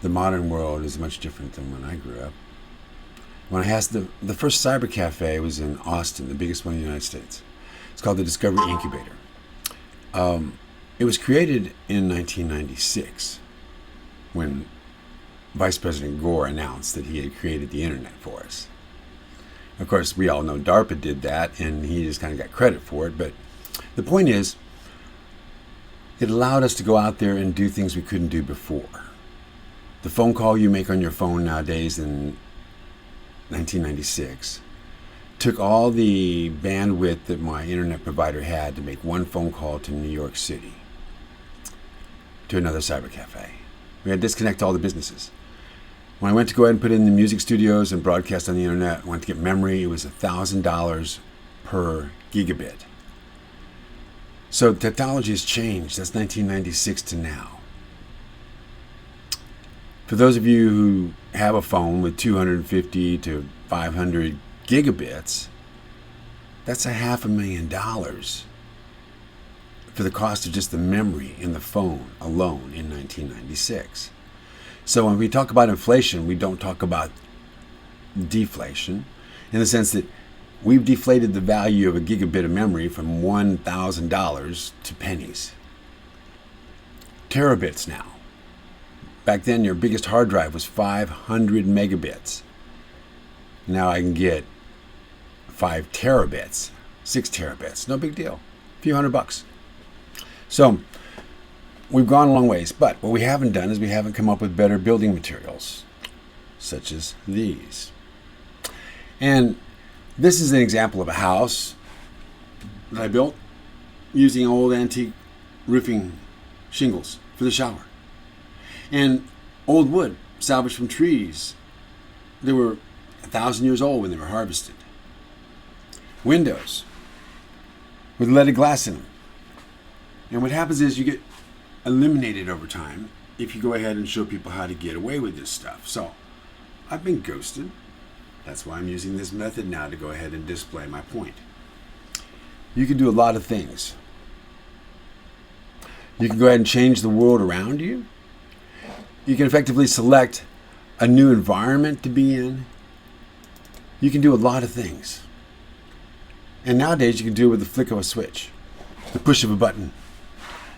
the modern world is much different than when I grew up. When I had the first Cybercafe was in Austin, the biggest one in the United States. It's called the Discovery Incubator. It was created in 1996 when Vice President Gore announced that he had created the internet for us. Of course, we all know DARPA did that, and he just kind of got credit for it. But the point is, it allowed us to go out there and do things we couldn't do before. The phone call you make on your phone nowadays in 1996 took all the bandwidth that my internet provider had to make one phone call to New York City, to another Cybercafe. We had to disconnect all the businesses. When I went to go ahead and put in the music studios and broadcast on the internet, I went to get memory, it was $1,000 per gigabit. So technology has changed. That's 1996 to now. For those of you who have a phone with 250 to 500 gigabits, that's $500,000 for the cost of just the memory in the phone alone in 1996. So when we talk about inflation, we don't talk about deflation in the sense that we've deflated the value of a gigabit of memory from $1,000 to pennies. Terabits now. Back then, your biggest hard drive was 500 megabits. Now I can get 5 terabits, 6 terabits. No big deal. A few $100. So we've gone a long ways, but what we haven't done is we haven't come up with better building materials, such as these. And this is an example of a house that I built using old antique roofing shingles for the shower. And old wood salvaged from trees. They were 1,000 years old when they were harvested. Windows with leaded glass in them. And what happens is you get eliminated over time if you go ahead and show people how to get away with this stuff. So I've been ghosted. That's why I'm using this method now to go ahead and display my point. You can do a lot of things. You can go ahead and change the world around you. You can effectively select a new environment to be in. You can do a lot of things. And nowadays you can do it with the flick of a switch, the push of a button.